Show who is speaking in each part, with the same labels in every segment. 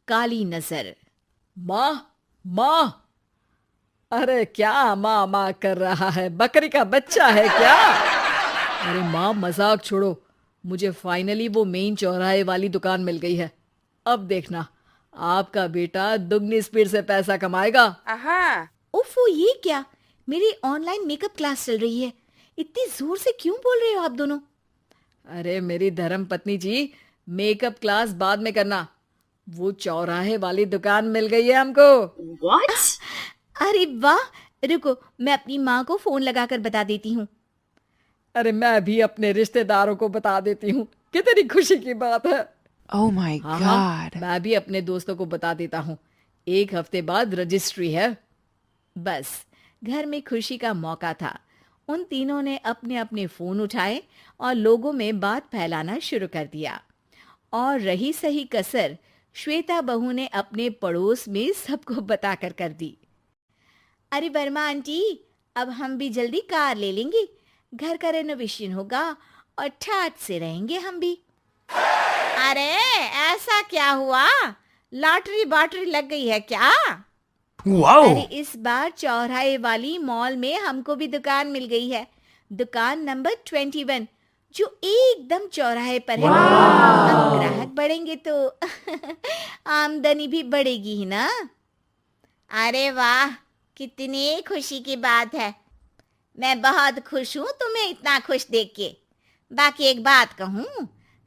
Speaker 1: काली नजर।
Speaker 2: माँ, माँ, अरे क्या माँ माँ कर रहा है? बकरी का बच्चा है क्या? अरे माँ, मजाक छोड़ो। मुझे फाइनली वो मेन चौराहे वाली दुकान मिल गई है। अब देखना, आपका बेटा दुगनी स्पीड से पैसा कमाएगा।
Speaker 3: हाँ।
Speaker 1: ओफो, ये क्या? मेरी ऑनलाइन मेकअप क्लास चल रही है। इतनी जोर से क्यों बोल रहे हो आप दोनों?
Speaker 2: अरे मेरी धर्म पत्नी जी, मेकअप क्लास बाद में करना। वो चौराहे वाली दुकान मिल गई है हमको।
Speaker 3: What?
Speaker 1: अरे वाह, रुको, मैं अपनी माँ को फोन लगाकर बता देती हूँ।
Speaker 2: अरे मैं भी अपने रिश्तेदारों को बता देती हूँ। कितनी खुशी की बात है।
Speaker 3: Oh my
Speaker 2: हाँ हाँ,
Speaker 3: God.
Speaker 2: मैं भी अपने दोस्तों को बता देता हूँ। 1 हफ्ते बाद रजिस्ट्री है।
Speaker 1: बस, घर में खुशी का मौका था। उन तीनों ने अपने अपने फोन उठाए और लोगों में बात फैलाना शुरू कर दिया। और रही सही कसर श्वेता बहू ने अपने पड़ोस में सबको बताकर कर दी। अरे वर्मा आंटी, अब हम भी जल्दी कार ले लेंगे। घर का रेनोवेशन होगा और ठाट से रहेंगे हम भी। अरे ऐसा क्या हुआ? लॉटरी बाटरी लग गई है क्या? अरे इस बार चौराहे वाली मॉल में हमको भी दुकान मिल गई है। दुकान नंबर 21, जो एकदम चौराहे पर है। अब ग्राहक बढ़ेंगे तो आमदनी भी बढ़ेगी ही ना। अरे वाह, कितनी खुशी की बात है। मैं बहुत खुश हूँ तुम्हें इतना खुश देख के। बाकी एक बात कहूँ,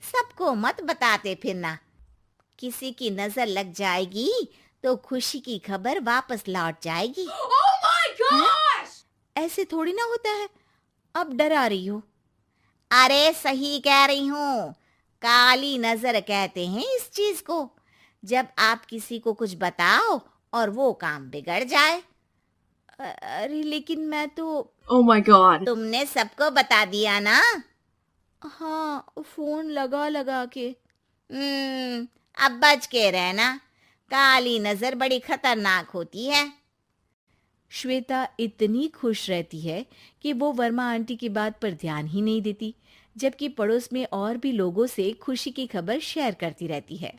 Speaker 1: सबको मत बताते फिरना। किसी की नजर लग जाएगी तो खुशी की खबर वापस लौट जाएगी।
Speaker 3: Oh my gosh!
Speaker 1: ऐसे थोड़ी ना होता है। अब डरा रही हो? अरे सही कह रही हूँ, काली नजर कहते हैं इस चीज को। जब आप किसी को कुछ बताओ और वो काम बिगड़ जाए। अरे लेकिन मैं तो...
Speaker 3: Oh my God.
Speaker 1: तुमने सबको बता दिया ना? हाँ, फोन लगा लगा के। अब बच के रहना, काली नजर बड़ी खतरनाक होती है। श्वेता इतनी खुश रहती है कि वो वर्मा आंटी की बात पर ध्यान ही नहीं देती, जबकि पड़ोस में और भी लोगों से खुशी की खबर शेयर करती रहती है।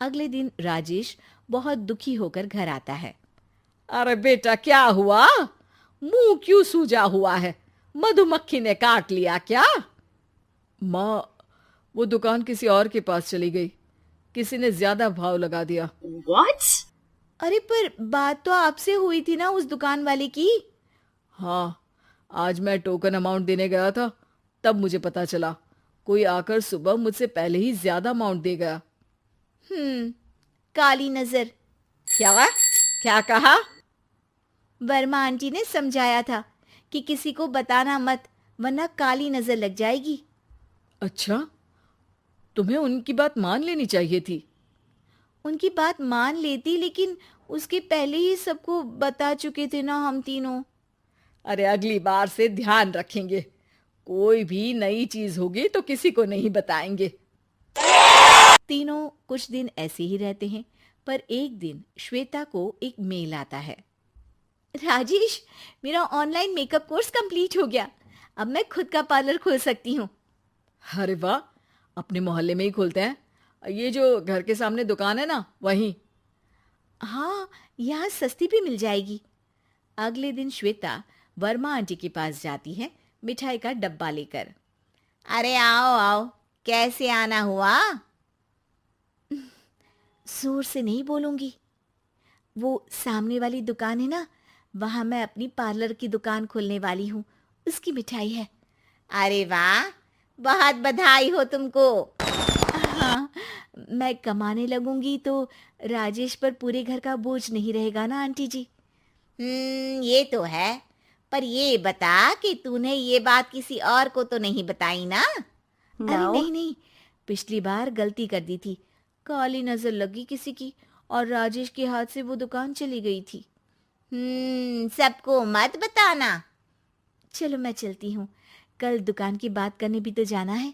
Speaker 1: अगले दिन राजेश बहुत दुखी होकर घर आता है।
Speaker 2: अरे बेटा, क्या हुआ? मुंह क्यों सूजा हुआ है? मधुमक्खी ने काट लिया क्या? माँ, वो दुकान किसी और के पास चली गई। किसी ने ज्यादा भाव लगा दिया।
Speaker 3: What?
Speaker 1: अरे पर बात तो आपसे हुई थी ना उस दुकान वाले की।
Speaker 2: हाँ, आज मैं टोकन अमाउंट देने गया था, तब मुझे पता चला। कोई आकर सुबह मुझसे पहले ही ज्यादा अमाउंट दे गया।
Speaker 1: काली नजर।
Speaker 2: क्या? क्या कहा?
Speaker 1: वर्मा आंटी ने समझाया था कि किसी को बताना मत, वरना काली नजर लग जाएगी।
Speaker 2: अच्छा, तुम्हें उनकी बात मान लेनी चाहिए थी।
Speaker 1: उनकी बात मान लेती, लेकिन उसके पहले ही सबको बता चुके थे ना हम तीनों।
Speaker 2: अरे अगली बार से ध्यान रखेंगे। कोई भी नई चीज होगी तो किसी को नहीं बताएंगे।
Speaker 1: तीनों कुछ दिन ऐसे ही रहते हैं, पर एक दिन श्वेता को एक मेल आता है। राजेश, मेरा ऑनलाइन मेकअप कोर्स कंप्लीट हो गया। अब मैं खुद का पार्लर खोल सकती हूँ।
Speaker 2: अरे वाह, अपने मोहल्ले में ही खोलते हैं। ये जो घर के सामने दुकान है ना, वहीं।
Speaker 1: हाँ, यहाँ सस्ती भी मिल जाएगी। अगले दिन श्वेता वर्मा आंटी के पास जाती है, मिठाई का डब्बा लेकर। अरे आओ आओ, कैसे आना हुआ? जोर से नहीं बोलूंगी। वो सामने वाली दुकान है ना, वहां मैं अपनी पार्लर की दुकान खोलने वाली हूँ, उसकी मिठाई है। अरे वाह, बहुत बधाई हो तुमको। हाँ, मैं कमाने लगूंगी तो राजेश पर पूरे घर का बोझ नहीं रहेगा ना आंटी जी। ये तो है, पर ये बता कि तूने ये बात किसी और को तो नहीं बताई ना? अरे नहीं नहीं, पिछली बार गलती कर दी थी। काली नजर लगी किसी की और राजेश के हाथ से वो दुकान चली गई थी। सबको मत बताना। चलो मैं चलती हूँ, कल दुकान की बात करने भी तो जाना है।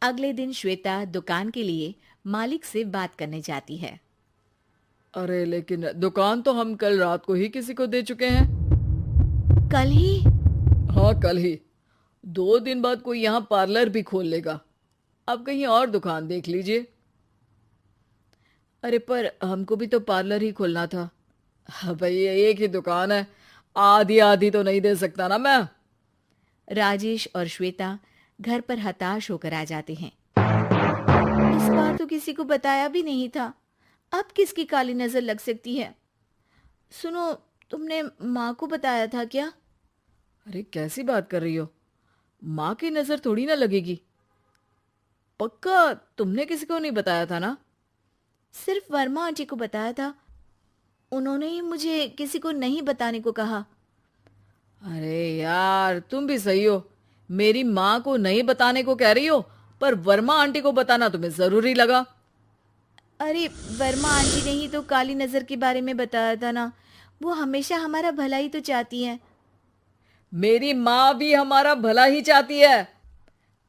Speaker 1: अगले दिन श्वेता दुकान के लिए मालिक से बात करने जाती है।
Speaker 2: अरे लेकिन दुकान तो हम कल रात को ही किसी को दे चुके हैं।
Speaker 1: कल ही?
Speaker 2: हाँ, कल ही। 2 दिन बाद कोई यहाँ पार्लर भी खोल लेगा। अब कहीं और दुकान देख लीजिए। अरे पर हमको भी तो पार्लर ही खोलना था। हाँ भाई, एक ही दुकान है, आधी आधी तो नहीं दे सकता ना मैं।
Speaker 1: राजेश और श्वेता घर पर हताश होकर आ जाते हैं। इस बार तो किसी को बताया भी नहीं था, अब किसकी काली नजर लग सकती है। सुनो, तुमने माँ को बताया था क्या?
Speaker 2: अरे कैसी बात कर रही हो, माँ की नजर थोड़ी ना लगेगी। पक्का तुमने किसी को नहीं बताया था ना?
Speaker 1: सिर्फ वर्मा आंटी को बताया था, उन्होंने ही मुझे किसी को नहीं बताने को कहा।
Speaker 2: अरे यार, तुम भी सही हो, मेरी माँ को नहीं बताने को कह रही हो, पर वर्मा आंटी को बताना तुम्हें जरूरी लगा।
Speaker 1: अरे वर्मा आंटी ने ही तो काली नजर के बारे में बताया था ना, वो हमेशा हमारा भला ही तो चाहती हैं।
Speaker 2: मेरी माँ भी हमारा भला ही चाहती है।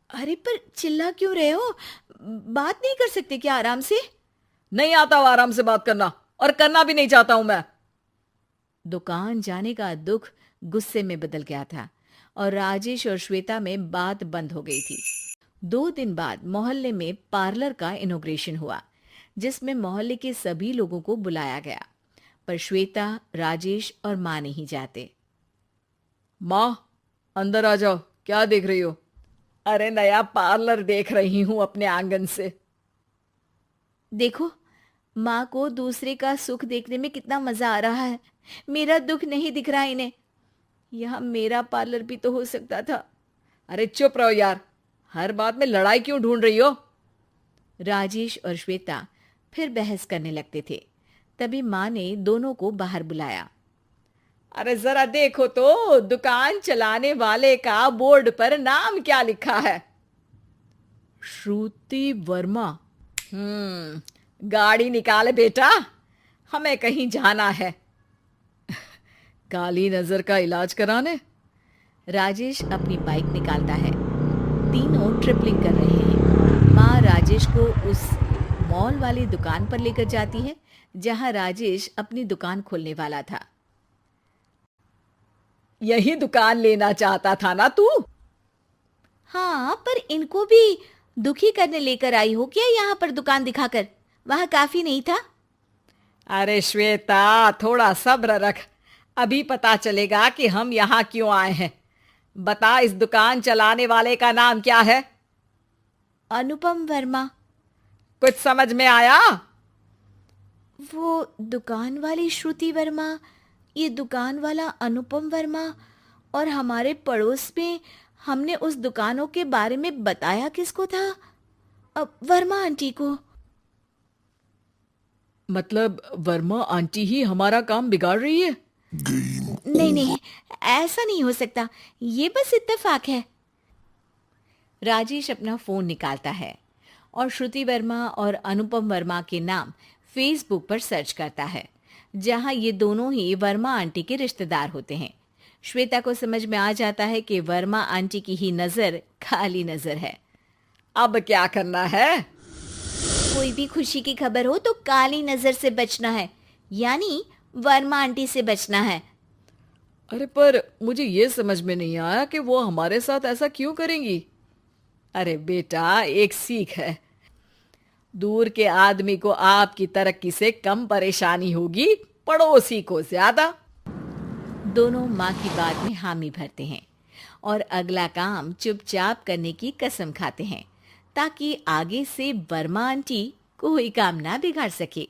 Speaker 1: अरे पर चिल्ला क्यों रहे हो, बात नहीं कर सकते क्या आराम से?
Speaker 2: नहीं आता वो आराम से बात करना, और करना भी नहीं चाहता हूं मैं।
Speaker 1: दुकान जाने का दुख गुस्से में बदल गया था और राजेश और श्वेता में बात बंद हो गई थी। 2 दिन बाद मोहल्ले में पार्लर का इनॉग्रेशन हुआ, जिसमें मोहल्ले के सभी लोगों को बुलाया गया, पर श्वेता, राजेश और माँ नहीं जाते।
Speaker 2: माँ, अंदर आ जाओ, क्या देख रही हो? अरे नया पार्लर देख रही हूं अपने आंगन से।
Speaker 1: देखो, माँ को दूसरे का सुख देखने में कितना मजा आ रहा है, मेरा दुख नहीं दिख रहा इन्हें। यहाँ मेरा पार्लर भी तो हो सकता था।
Speaker 2: अरे चुप रहो यार, हर बात में लड़ाई क्यों ढूंढ रही हो?
Speaker 1: राजेश और श्वेता फिर बहस करने लगते थे। तभी माँ ने दोनों को बाहर बुलाया।
Speaker 2: अरे जरा देखो तो, दुकान चलाने वाले का बोर्ड पर नाम क्या लिखा है? श्रुति वर्मा। गाड़ी निकाले बेटा, हमें कहीं जाना है। काली नजर का इलाज कराने।
Speaker 1: राजेश अपनी बाइक निकालता है। तीनों ट्रिपलिंग कर रहे हैं। माँ राजेश को उस मॉल वाली दुकान पर लेकर जाती है जहां राजेश अपनी दुकान खोलने वाला था।
Speaker 2: यही दुकान लेना चाहता था ना तू?
Speaker 1: हाँ, पर इनको भी दुखी करने लेकर आई हो क्या यहाँ पर दुकान दिखाकर? वहां काफी नहीं था?
Speaker 2: अरे श्वेता, थोड़ा सब्र रख, अभी पता चलेगा कि हम यहाँ क्यों आए हैं। बता, इस दुकान चलाने वाले का नाम क्या है?
Speaker 1: अनुपम वर्मा।
Speaker 2: कुछ समझ में आया?
Speaker 1: वो दुकान वाली श्रुति वर्मा, ये दुकान वाला अनुपम वर्मा, और हमारे पड़ोस में हमने उस दुकानों के बारे में बताया किसको था? अब वर्मा आंटी को।
Speaker 2: मतलब वर्मा आंटी ही हमारा काम बिगाड़ रही है?
Speaker 1: नहीं नहीं, ऐसा नहीं हो सकता, ये बस इत्तेफाक है। राजेश अपना फोन निकालता है और श्रुति वर्मा और अनुपम वर्मा के नाम फेसबुक पर सर्च करता है, जहां ये दोनों ही वर्मा आंटी के रिश्तेदार होते हैं। श्वेता को समझ में आ जाता है कि वर्मा आंटी की ही नजर काली नजर है।
Speaker 2: अब क्या करना है?
Speaker 1: कोई भी खुशी की खबर हो तो काली नजर से बचना है, यानी वर्मा आंटी से बचना है।
Speaker 2: अरे पर मुझे ये समझ में नहीं आया कि वो हमारे साथ ऐसा क्यों करेंगी। अरे बेटा, एक सीख है, दूर के आदमी को आपकी तरक्की से कम परेशानी होगी, पड़ोसी को ज्यादा।
Speaker 1: दोनों माँ की बात में हामी भरते हैं और अगला काम चुपचाप करने की कसम खाते हैं, ताकि आगे से वर्मा आंटी कोई काम ना बिगाड़ सके।